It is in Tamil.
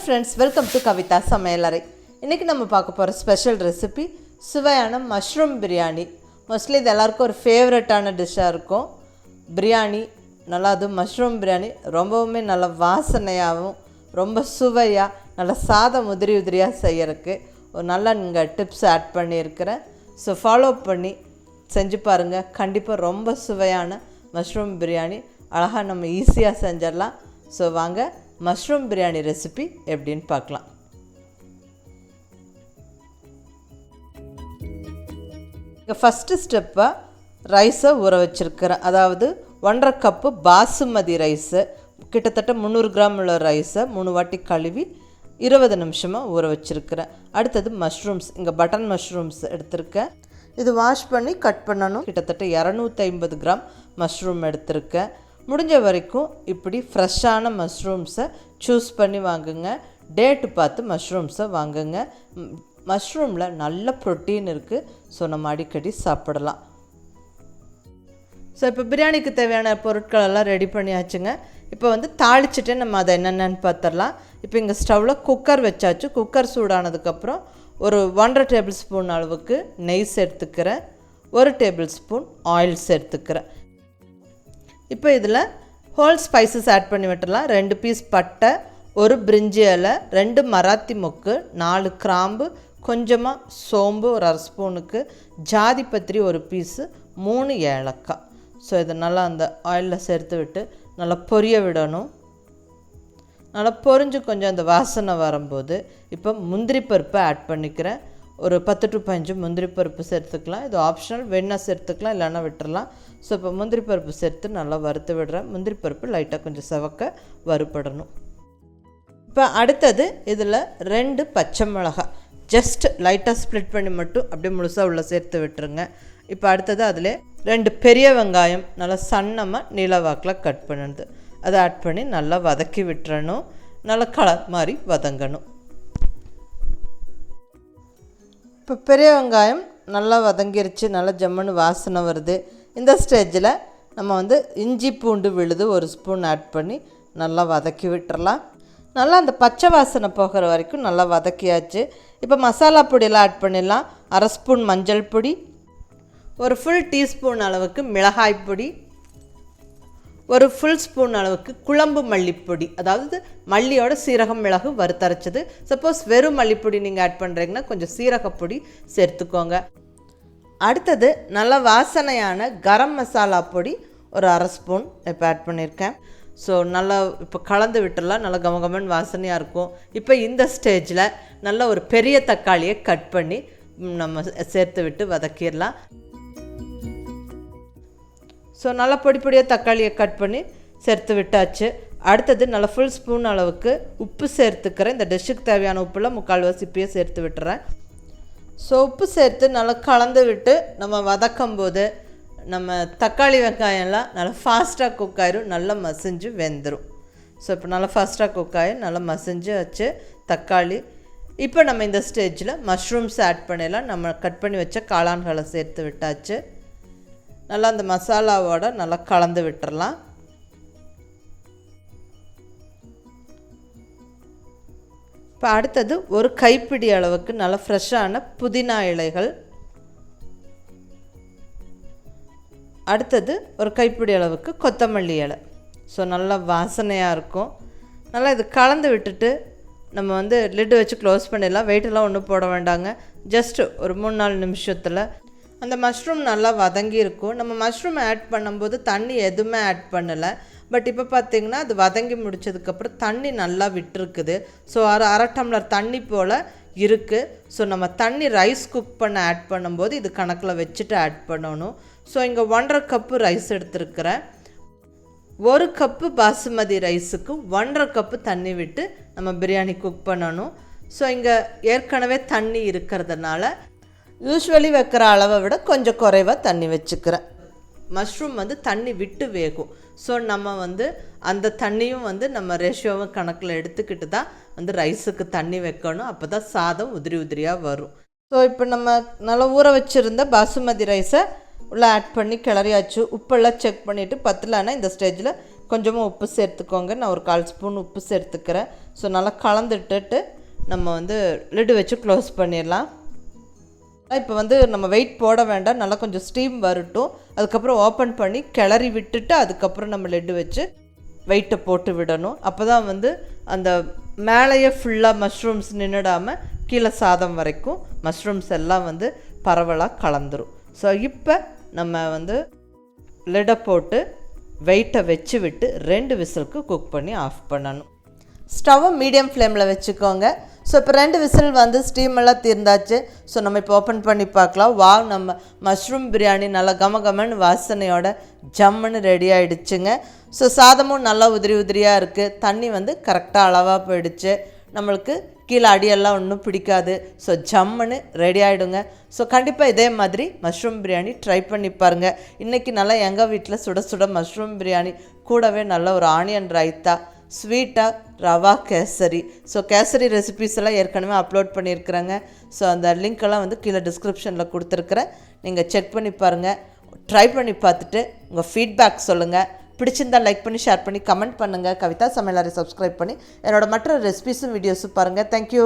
ஃப்ரெண்ட்ஸ், வெல்கம் டு கவிதா சமையலறை. இன்றைக்கி நம்ம பார்க்க போகிற ஸ்பெஷல் ரெசிபி சுவையான மஷ்ரூம் பிரியாணி. மோஸ்ட்லி இது எல்லாருக்கும் ஒரு ஃபேவரட்டான டிஷ்ஷாக இருக்கும். பிரியாணி நல்லா, அதுவும் மஷ்ரூம் பிரியாணி ரொம்பவுமே நல்ல வாசனையாகவும் ரொம்ப சுவையாக நல்ல சாதம் உதிரி உதிரியாக செய்யறதுக்கு ஒரு நல்ல நீங்கள் டிப்ஸ் ஆட் பண்ணியிருக்கிறேன். ஸோ ஃபாலோ பண்ணி செஞ்சு பாருங்கள். கண்டிப்பாக ரொம்ப சுவையான மஷ்ரூம் பிரியாணி அழகாக நம்ம ஈஸியாக செஞ்சிடலாம். ஸோ வாங்க மஷ்ரூம் பிரியாணி ரெசிபி எப்படின்னு பார்க்கலாம். இங்கே ஃபஸ்ட்டு ஸ்டெப்பாக ரைஸை ஊற வச்சுருக்கிறேன். அதாவது 1.5 கப்பு பாசுமதி ரைஸு, கிட்டத்தட்ட 300 கிராம் உள்ள ரைஸை 3 வாட்டி கழுவி 20 நிமிஷமாக ஊற வச்சுருக்கிறேன். அடுத்தது மஷ்ரூம்ஸ், இங்கே பட்டன் மஷ்ரூம்ஸ் எடுத்திருக்கேன். இது வாஷ் பண்ணி கட் பண்ணணும். கிட்டத்தட்ட 250 கிராம் மஷ்ரூம் எடுத்திருக்கேன். முடிஞ்ச வரைக்கும் இப்படி ஃப்ரெஷ்ஷான மஷ்ரூம்ஸை சூஸ் பண்ணி வாங்குங்க. டேட்டு பார்த்து மஷ்ரூம்ஸை வாங்குங்க. மஷ்ரூமில் நல்ல ப்ரோட்டீன் இருக்குது. ஸோ நம்ம அடிக்கடி சாப்பிடலாம். ஸோ இப்போ பிரியாணிக்கு தேவையான பொருட்களெல்லாம் ரெடி பண்ணியாச்சுங்க. இப்போ தாளிச்சிட்டு நம்ம அதை என்னென்னு பார்த்துடலாம். இப்போ இங்கே ஸ்டவ்வில் குக்கர் வச்சாச்சு. குக்கர் சூடானதுக்கப்புறம் ஒரு 1.5 டேபிள் ஸ்பூன் அளவுக்கு நெய் சேர்த்துக்கிறேன். 1 டேபிள் ஸ்பூன் ஆயில் சேர்த்துக்கிறேன். இப்போ இதில் ஹோல் ஸ்பைசஸ் ஆட் பண்ணி விட்டுடலாம். 2 பீஸ் பட்டை, 1 பிரிஞ்சி இலை, 2 மராத்தி மொக்கு, 4 கிராம்பு, கொஞ்சமாக சோம்பு, ஒரு 1/2 ஸ்பூனுக்கு ஜாதி பத்திரி 1 பீஸு, 3 ஏலக்காய். ஸோ இதை நல்லா அந்த ஆயிலில் சேர்த்து விட்டு நல்லா பொரிய விடணும். நல்லா பொரிஞ்சு கொஞ்சம் அந்த வாசனை வரும்போது இப்போ முந்திரி பருப்பை ஆட் பண்ணிக்கிறேன். ஒரு 10 to 15 முந்திரி பருப்பு சேர்த்துக்கலாம். இது ஆப்ஷனல், வேணா சேர்த்துக்கலாம், இல்லைன்னா விட்டுடலாம். ஸோ இப்போ முந்திரி பருப்பு சேர்த்து நல்லா வறுத்து விடுறேன். முந்திரி பருப்பு லைட்டாக கொஞ்சம் செவக்க வறுபடணும். இப்போ அடுத்தது இதில் 2 பச்சை மிளகாய் ஜஸ்ட் லைட்டாக ஸ்ப்ளிட் பண்ணி மட்டும் அப்படியே முழுசாக உள்ளே சேர்த்து விட்டுருங்க. இப்போ அடுத்தது அதில் 2 பெரிய வெங்காயம் நல்லா சன்னமாக நீளவாக்கில் கட் பண்ணுது, அதை ஆட் பண்ணி நல்லா வதக்கி விட்டுறணும். நல்லா கலர் மாதிரி வதங்கணும். இப்போ பெரிய வெங்காயம் நல்லா வதங்கிருச்சு, நல்லா ஜம்முன்னு வாசனை வருது. இந்த ஸ்டேஜில் நம்ம இஞ்சி பூண்டு விழுது 1 ஸ்பூன் ஆட் பண்ணி நல்லா வதக்கி விட்டுறலாம். நல்லா அந்த பச்சை வாசனை போகிற வரைக்கும் நல்லா வதக்கியாச்சு. இப்போ மசாலா பொடியெல்லாம் ஆட் பண்ணிடலாம். 1/2 ஸ்பூன் மஞ்சள் பொடி, ஒரு ஃபுல் டீஸ்பூன் அளவுக்கு மிளகாய் பொடி, ஒரு ஃபுல் ஸ்பூன் அளவுக்கு குழம்பு மல்லிப்பொடி, அதாவது மல்லியோட சீரகம் மிளகு வறுத்தரைச்சது. சப்போஸ் வெறும் மல்லிப்பொடி நீங்கள் ஆட் பண்ணுறீங்கன்னா கொஞ்சம் சீரகப்பொடி சேர்த்துக்கோங்க. அடுத்தது நல்ல வாசனையான கரம் மசாலா பொடி ஒரு 1/2 ஸ்பூன் இப்போ ஆட் பண்ணியிருக்கேன். ஸோ நல்லா இப்போ கலந்து விட்டுடலாம். நல்லா கமகமன் வாசனையாக இருக்கும். இப்போ இந்த ஸ்டேஜில் நல்ல ஒரு பெரிய தக்காளியை கட் பண்ணி நம்ம சேர்த்து விட்டு வதக்கிடலாம். ஸோ நல்லா பொடி பொடியாக தக்காளியை கட் பண்ணி சேர்த்து விட்டாச்சு. அடுத்தது நல்லா ஃபுல் ஸ்பூன் அளவுக்கு உப்பு சேர்த்துக்கிறேன். இந்த டிஷ்ஷுக்கு தேவையான உப்புலாம் 3/4 இப்பயே சேர்த்து விட்டுறேன். ஸோ உப்பு சேர்த்து நல்லா கலந்து விட்டு நம்ம வதக்கும் போது நம்ம தக்காளி வெங்காயம்லாம் நல்லா ஃபாஸ்ட்டாக குக் ஆயிரும், நல்லா மசிஞ்சு வெந்துடும். ஸோ இப்போ நல்லா ஃபாஸ்ட்டாக குக் ஆகி நல்லா மசிஞ்சு வச்சு தக்காளி. இப்போ நம்ம இந்த ஸ்டேஜில் மஷ்ரூம்ஸ் ஆட் பண்ணிடலாம். நம்ம கட் பண்ணி வச்ச காளான்களை சேர்த்து விட்டாச்சு. நல்லா அந்த மசாலாவோட நல்லா கலந்து விட்டுறலாம். இப்போ அடுத்தது ஒரு கைப்பிடி அளவுக்கு நல்ல ஃப்ரெஷ்ஷான புதினா இலைகள், அடுத்தது ஒரு கைப்பிடி அளவுக்கு கொத்தமல்லி இலை. ஸோ நல்லா வாசனையாக இருக்கும். நல்லா இது கலந்து விட்டுட்டு நம்ம லிட்டு வச்சு க்ளோஸ் பண்ணிடலாம். வெயிட்டெல்லாம் ஒன்றும் போட வேண்டாங்க. ஜஸ்ட்டு ஒரு 3-4 நிமிஷத்தில் அந்த மஷ்ரூம் நல்லா வதங்கி இருக்கும். நம்ம மஷ்ரூம் ஆட் பண்ணும்போது தண்ணி எதுவுமே ஆட் பண்ணலை. பட் இப்போ பார்த்திங்கன்னா அது வதங்கி முடித்ததுக்கப்புறம் தண்ணி நல்லா விட்டுருக்குது. ஸோ 1/2 டம்ளர் தண்ணி போல் இருக்குது. ஸோ நம்ம தண்ணி ரைஸ் குக் பண்ண ஆட் பண்ணும்போது இது கணக்கில் வச்சுட்டு ஆட் பண்ணணும். ஸோ இங்கே 1.5 கப்பு ரைஸ் எடுத்துருக்கிறேன். 1 கப்பு பாசுமதி ரைஸுக்கு 1.5 கப்பு தண்ணி விட்டு நம்ம பிரியாணி குக் பண்ணணும். ஸோ இங்கே ஏற்கனவே தண்ணி இருக்கிறதுனால யூஸ்வலி வைக்கிற அளவை விட கொஞ்சம் குறைவாக தண்ணி வச்சுக்கிறேன். மஷ்ரூம் தண்ணி விட்டு வேகும். ஸோ நம்ம அந்த தண்ணியும் நம்ம ரேஷியோவும் கணக்கில் எடுத்துக்கிட்டு தான் ரைஸுக்கு தண்ணி வைக்கணும். அப்போ தான் சாதம் உதிரி உதிரியாக வரும். ஸோ இப்போ நம்ம நல்லா ஊற வச்சுருந்த பாசுமதி ரைஸை உள்ளே ஆட் பண்ணி கிளறியாச்சு. உப்பெல்லாம் செக் பண்ணிவிட்டு பத்தலைன்னா இந்த ஸ்டேஜில் கொஞ்சமாக உப்பு சேர்த்துக்கோங்க. நான் ஒரு 1/4 ஸ்பூன் உப்பு சேர்த்துக்கிறேன். ஸோ நல்லா கலந்துட்டுட்டு நம்ம வந்து லிடு வச்சு க்ளோஸ் பண்ணிடலாம். இப்போ வந்து நம்ம வெயிட் போட வேண்டாம், நல்லா கொஞ்சம் ஸ்டீம் வரட்டும். அதுக்கப்புறம் ஓப்பன் பண்ணி கிளறி விட்டுட்டு அதுக்கப்புறம் நம்ம லிட்டு வச்சு வெயிட்டை போட்டு விடணும். அப்போ தான் வந்து அந்த மேலேயே ஃபுல்லாக மஷ்ரூம்ஸ் நின்றுடாமல் கீழே சாதம் வரைக்கும் மஷ்ரூம்ஸ் எல்லாம் வந்து பரவலாக கலந்துரும். ஸோ இப்போ நம்ம வந்து லிடை போட்டு வெயிட்டை வச்சு விட்டு 2 விசிலுக்கு குக் பண்ணி ஆஃப் பண்ணணும். ஸ்டவ்வை மீடியம் ஃப்ளேமில் வச்சுக்கோங்க. ஸோ இப்போ 2 விசில் வந்து ஸ்டீம் எல்லாம் தீர்ந்தாச்சு. ஸோ நம்ம இப்போ ஓப்பன் பண்ணி பார்க்கலாம். நம்ம மஷ்ரூம் பிரியாணி நல்லா கமகமன்னு வாசனையோட ஜம்முன்னு ரெடி ஆகிடுச்சுங்க. ஸோ சாதமும் நல்லா உதிரி உதிரியாக இருக்குது. தண்ணி வந்து கரெக்டாக அளவாக போயிடுச்சு. நம்மளுக்கு கீழே அடியெல்லாம் ஒன்றும் பிடிக்காது. ஸோ ஜம்முன்னு ரெடி ஆகிடுங்க. ஸோ கண்டிப்பாக இதே மாதிரி மஷ்ரூம் பிரியாணி ட்ரை பண்ணி பாருங்கள். இன்றைக்கி நல்லா எங்கள் வீட்டில் சுட சுட மஷ்ரூம் பிரியாணி கூடவே நல்ல ஒரு ஆனியன் ரைத்தா, ஸ்வீட்டாக ரவா கேசரி. ஸோ கேசரி ரெசிபீஸ் எல்லாம் ஏற்கனவே அப்லோட் பண்ணியிருக்கிறேங்க. ஸோ அந்த லிங்க்கெல்லாம் வந்து கீழே டிஸ்கிரிப்ஷனில் கொடுத்துருக்குறேன். நீங்கள் செக் பண்ணி பாருங்கள். ட்ரை பண்ணி பார்த்துட்டு உங்கள் ஃபீட்பேக் சொல்லுங்கள். பிடிச்சிருந்தால் லைக் பண்ணி, ஷேர் பண்ணி, கமெண்ட் பண்ணுங்கள். கவிதா சமையலறை சப்ஸ்கிரைப் பண்ணி என்னோடய மற்ற ரெசிபீஸும் வீடியோஸும் பாருங்கள். தேங்க்யூ.